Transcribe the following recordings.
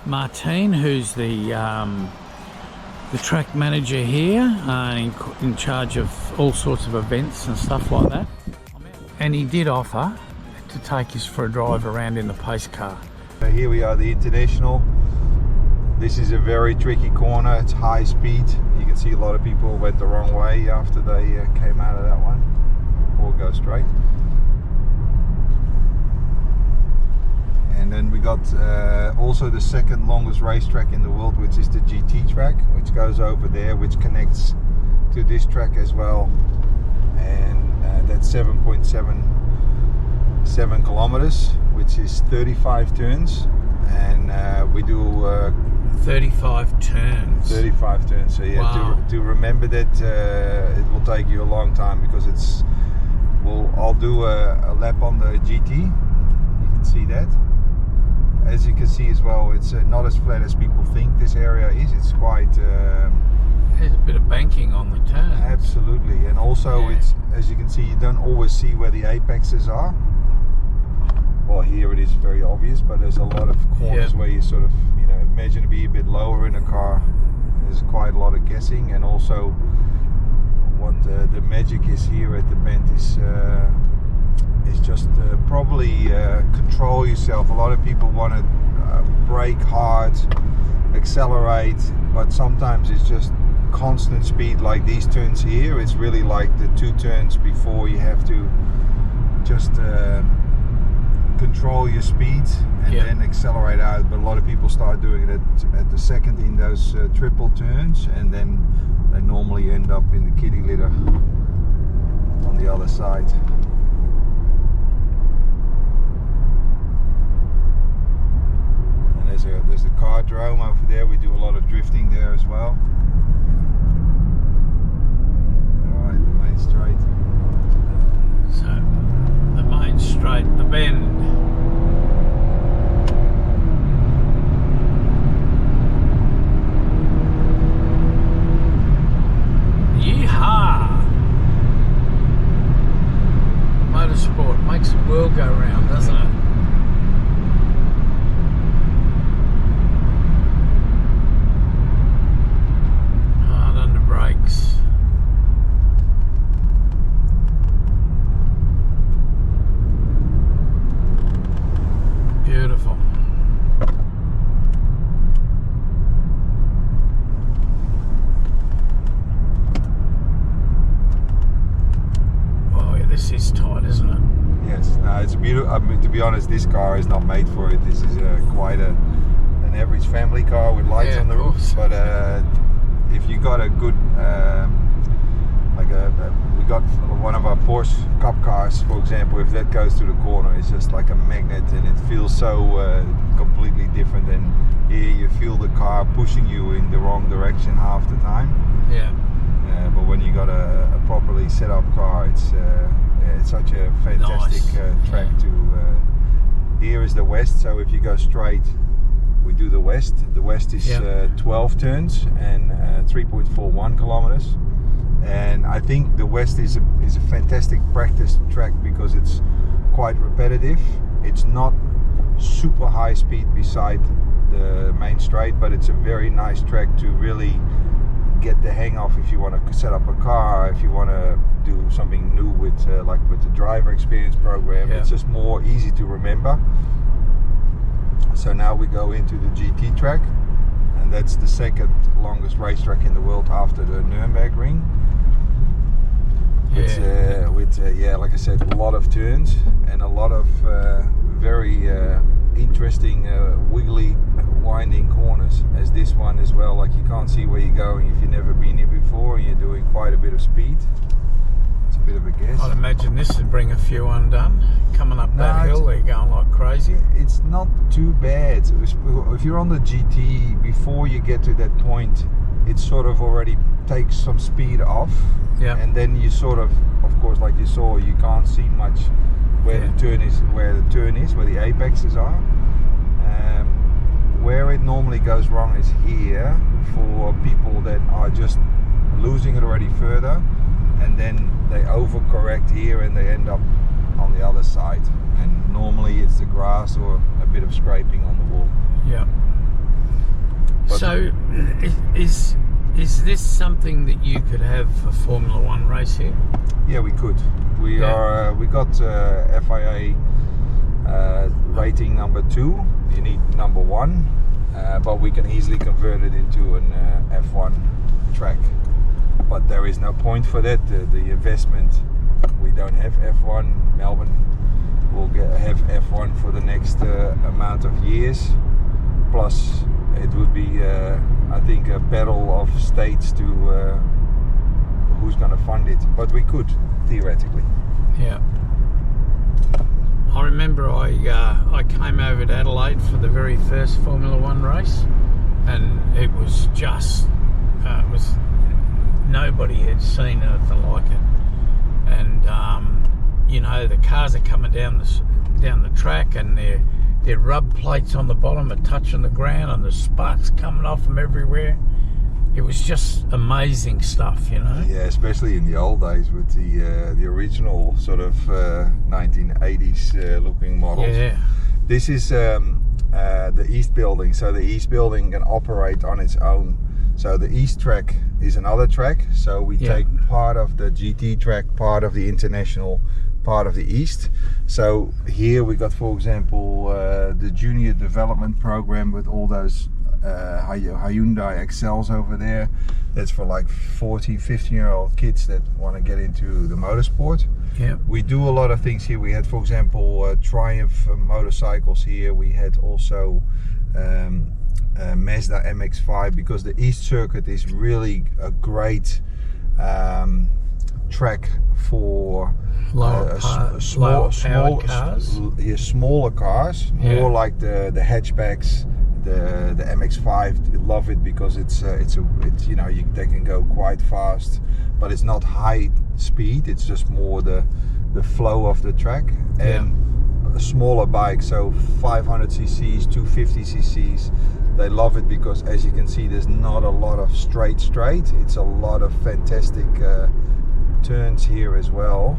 Martine, who's the track manager here, in charge of all sorts of events and stuff like that. And he did offer to take us for a drive around in the pace car. Here we are, the International. This is a very tricky corner. It's high speed. You can see a lot of people went the wrong way after they came out of that one, or go straight. And then we got also the second longest racetrack in the world, which is the GT track, which goes over there, which connects to this track as well. And that's 7.77 kilometers, which is 35 turns. And we do 35 turns. 35 turns. So yeah, wow. to remember that it will take you a long time, because it's. I'll do a lap on the GT. You can see that. As you can see as well, it's not as flat as people think this area is. It's quite. There's a bit of banking on the turn. Absolutely, and also it's, as you can see, you don't always see where the apexes are. Well, here it is very obvious, but there's a lot of corners where you sort of, imagine to be a bit lower in a car. There's quite a lot of guessing, and also what the magic is here at the bend is just probably control yourself. A lot of people want to brake hard, accelerate, but sometimes it's just constant speed. Like these turns here, it's really like the 2 turns before you have to just control your speed and then accelerate out. But a lot of people start doing it at the second in those triple turns, and then they normally end up in the kitty litter on the other side. And there's a car drome over there. We do a lot of drifting there as well. Alright, the main straight. So the main straight, the bend. Yeehaw! Motorsport makes the world go round, doesn't it? Hard under brakes. Beautiful. Oh yeah, this is tight, isn't it? Yes, no, it's beautiful. I mean, to be honest, this car is not made for it. This is quite an average family car with lights on the roof. But if you got a good, we got one of our Porsche Cup cars, for example. If that goes to the corner, it's just like a magnet, and it feels so completely different. And here you feel the car pushing you in the wrong direction half the time. Yeah. But when you got a properly set up car, it's such a fantastic track to. Here is the west, so if you go straight, we do the west. The west is 12 turns and 3.41 kilometers. And I think the west is a fantastic practice track, because it's quite repetitive. It's not super high speed beside the main straight, but it's a very nice track to really get the hang of if you want to set up a car, if you want to do something new with like with the driver experience program. It's just more easy to remember. So now we go into the GT track, and that's the second longest racetrack in the world after the Nürburgring. With like I said, a lot of turns and a lot of very interesting wiggly winding corners, as this one as well. Like, you can't see where you're going if you've never been here before and you're doing quite a bit of speed. It's a bit of a guess. I'd imagine this would bring a few undone. Coming up that hill, they're going like crazy. It's not too bad. If you're on the GT, before you get to that point, it sort of already takes some speed off. Yeah. And then you sort of course, like you saw, you can't see much where the turn is, where the apexes are. Where it normally goes wrong is here, for people that are just losing it already further, and then they overcorrect here and they end up on the other side, and normally it's the grass or a bit of scraping on the wall. Yeah. But so, is this something that you could have a Formula One race here? yeah, we could. We got FIA rating number 2. You need number 1, but we can easily convert it into an F1 track. But there is no point for that. The investment, we don't have F1. Melbourne will have F1 for the next amount of years. Plus, it would be, I think, a battle of states to who's going to fund it. But we could, theoretically. Yeah. I remember I came over to Adelaide for the very first Formula One race, and it was just nobody had seen anything like it. And you know, the cars are coming down the track, and their rub plates on the bottom are touching the ground, and the sparks coming off them everywhere. It was just amazing stuff, you know. Yeah, especially in the old days with the original sort of 1980s looking models. Yeah. This is the East building, so the East building can operate on its own. So the East track is another track, so we take part of the GT track, part of the international, part of the East. So here we got, for example, the junior development program with all those Hyundai Excels over there. That's for like 14, 15-year-old kids that want to get into the motorsport. Yeah. We do a lot of things here. We had, for example, Triumph motorcycles here. We had also Mazda MX-5, because the East circuit is really a great track for lower powered cars. Smaller cars, more like the hatchbacks. The MX-5, love it because it's you know, they can go quite fast, but it's not high speed. It's just more the flow of the track. And a smaller bike, so 500 cc's, 250 cc's. They love it because, as you can see, there's not a lot of straight. It's a lot of fantastic turns here as well.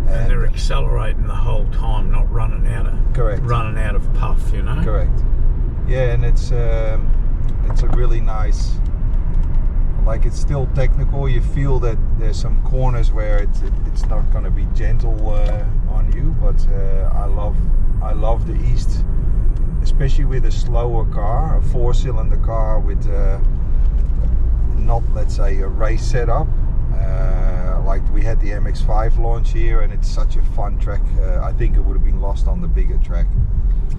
And they're accelerating the whole time, not running out of puff, you know. Correct. Yeah, and it's a really nice, like, it's still technical. You feel that there's some corners where it's not going to be gentle on you, but I love the East, especially with a slower car, a 4-cylinder car with not, let's say, a race setup. Like we had the MX-5 launch here, and it's such a fun track. I think it would have been lost on the bigger track.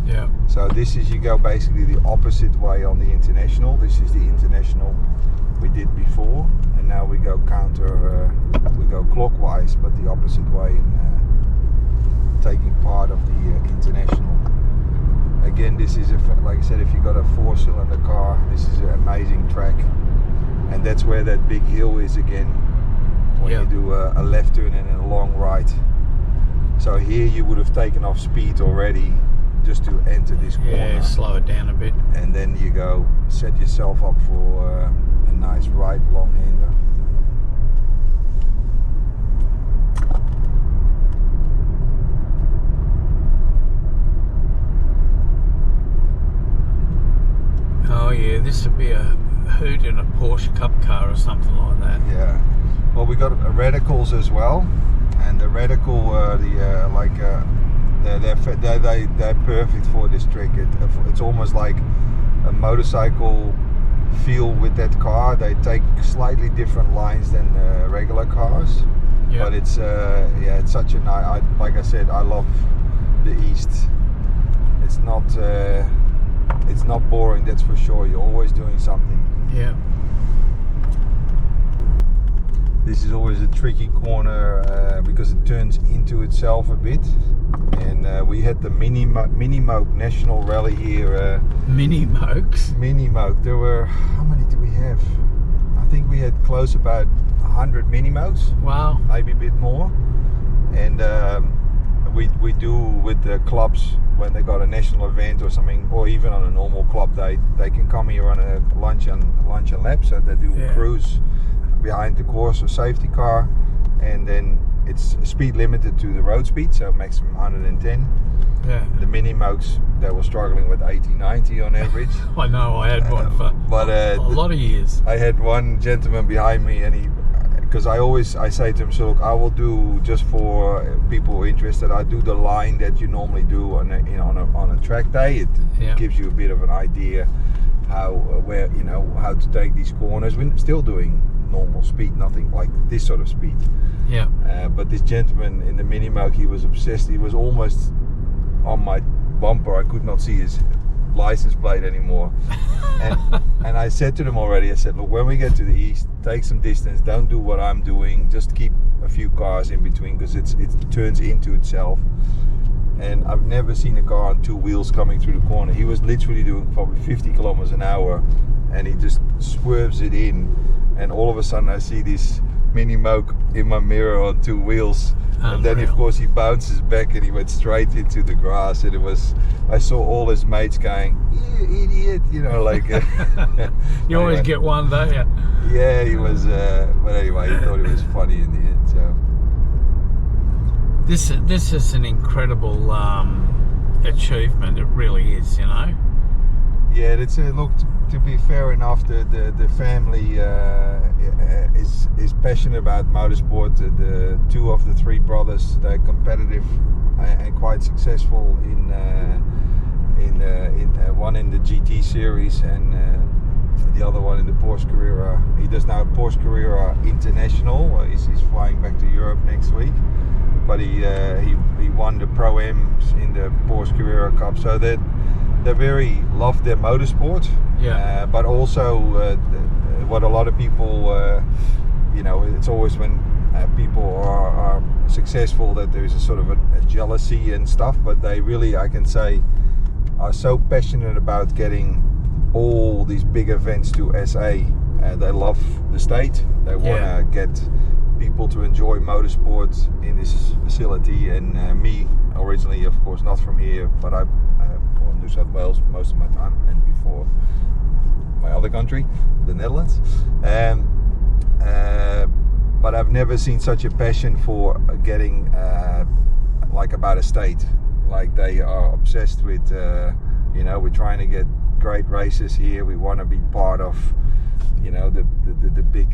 Yeah. So this is, you go basically the opposite way on the international. This is the international we did before, and now we go we go clockwise, but the opposite way, in taking part of the international. Again, this is, like I said, if you got a 4-cylinder car, this is an amazing track, and that's where that big hill is again, when you do a left turn and a long right. So here you would have taken off speed already just to enter this corner. Yeah, slow it down a bit. And then you go set yourself up for a nice right long hander. Oh yeah, this would be a hoot in a Porsche Cup car or something like that. Yeah. Well, we got radicals as well, and the radical, they're perfect for this trick. It's almost like a motorcycle feel with that car. They take slightly different lines than regular cars, but it's it's such a nice. Like I said, I love the East. It's not boring, that's for sure. You're always doing something. Yeah. This is always a tricky corner because it turns into itself a bit. And we had the Mini Moke National Rally here. Mini Mokes? Mini Moke. There were, how many did we have? I think we had close about 100 Mini Mokes. Wow. Maybe a bit more. And we do with the clubs, when they got a national event or something, or even on a normal club day, they can come here on a lunch and lap. So they do a cruise behind the course or safety car, and then it's speed limited to the road speed, so maximum 110. Yeah. The mini mokes, they were struggling with 80, 90 on average. I know, I had one for a lot of years. I had one gentleman behind me, and because I say to him, so look, I will do, just for people who are interested, I do the line that you normally do on a track day. It gives you a bit of an idea how to take these corners. We're still doing normal speed, nothing like this sort of speed. Yeah. But this gentleman in the mini moke, he was obsessed. He was almost on my bumper. I could not see his license plate anymore. And I said to them already, I said, look, when we get to the east, take some distance, don't do what I'm doing, just keep a few cars in between, because it turns into itself. And I've never seen a car on two wheels coming through the corner. He was literally doing probably 50 kilometers an hour, and he just swerves it in, and all of a sudden I see this mini moke in my mirror on two wheels. And then of course he bounces back and he went straight into the grass, and I saw all his mates going, "You idiot," like you always get one, don't you? Yeah, he was but anyway, he thought it was funny in the end. So this is an incredible achievement. It really is, Yeah, it's look, to be fair enough, the family is passionate about motorsport. The two of the three brothers, they're competitive and quite successful in one in the GT series, and the other one in the Porsche Carrera. He does now Porsche Carrera International. He's flying back to Europe next week, but he won the Pro-Ams in the Porsche Carrera Cup. So that they very love their motorsport, but also what a lot of people, it's always when people are successful that there's a sort of a jealousy and stuff, but they really, I can say, are so passionate about getting all these big events to SA. They love the state. They want to get people to enjoy motorsport in this facility, and me originally, of course, not from here, but I New South Wales most of my time, and before my other country, the Netherlands. But I've never seen such a passion for getting about a state. Like, they are obsessed with we're trying to get great races here. We want to be part of the big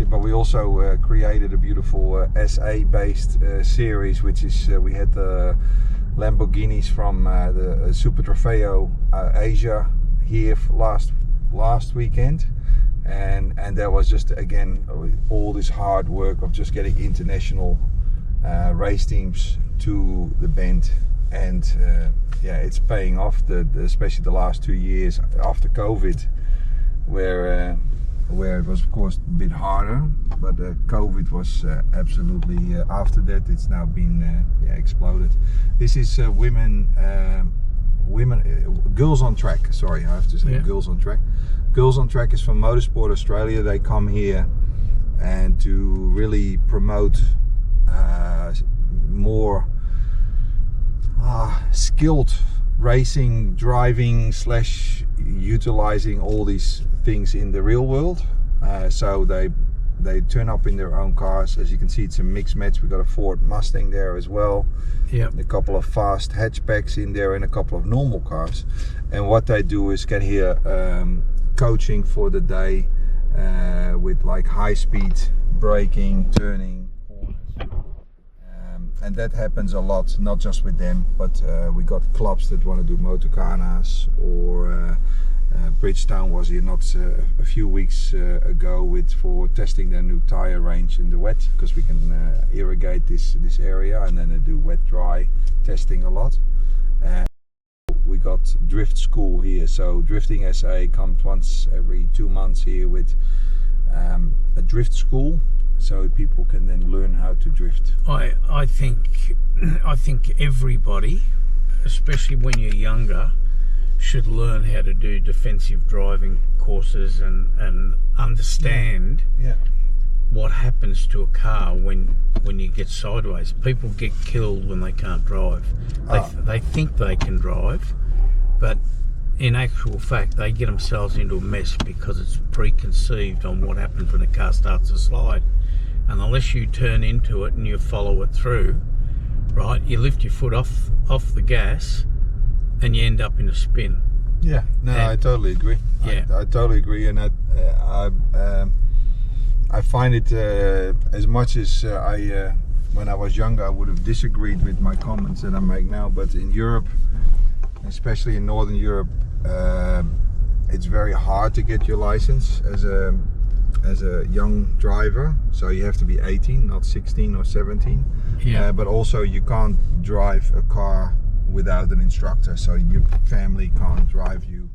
but we also created a beautiful SA based series, which is we had the Lamborghinis from the Super Trofeo Asia here last weekend, and that was just, again, all this hard work of just getting international race teams to the Bend, and it's paying off. Especially the last 2 years after COVID, where it was of course a bit harder, but COVID was absolutely after that it's now been exploded. This is Girls on Track. Sorry, I have to say Girls on Track. Girls on Track is from Motorsport Australia. They come here and to really promote more skilled racing, driving / utilizing all these things in the real world. So they turn up in their own cars. As you can see, it's a mixed match. We've got a Ford Mustang there as well. Yeah. A couple of fast hatchbacks in there and a couple of normal cars. And what they do is get here coaching for the day with like high speed braking, turning, corners. And that happens a lot, not just with them, but we got clubs that want to do motorcanas, or Bridgetown was here not a few weeks ago for testing their new tire range in the wet, because we can irrigate this area, and then they do wet dry testing a lot. We got drift school here, so Drifting SA comes once every 2 months here with a drift school, so people can then learn how to drift. I think everybody, especially when you're younger, should learn how to do defensive driving courses and understand what happens to a car when you get sideways. People get killed when they can't drive. They think they can drive, but in actual fact they get themselves into a mess because it's preconceived on what happens when a car starts to slide. and unless you turn into it and you follow it through, right, you lift your foot off the gas and you end up in a spin. Yeah, no, I totally agree. Yeah. I totally agree, and I find it as much as when I was younger, I would have disagreed with my comments that I make now. But in Europe, especially in Northern Europe, it's very hard to get your license as a young driver. So you have to be 18, not 16 or 17. Yeah. But also you can't drive a car without an instructor, so your family can't drive you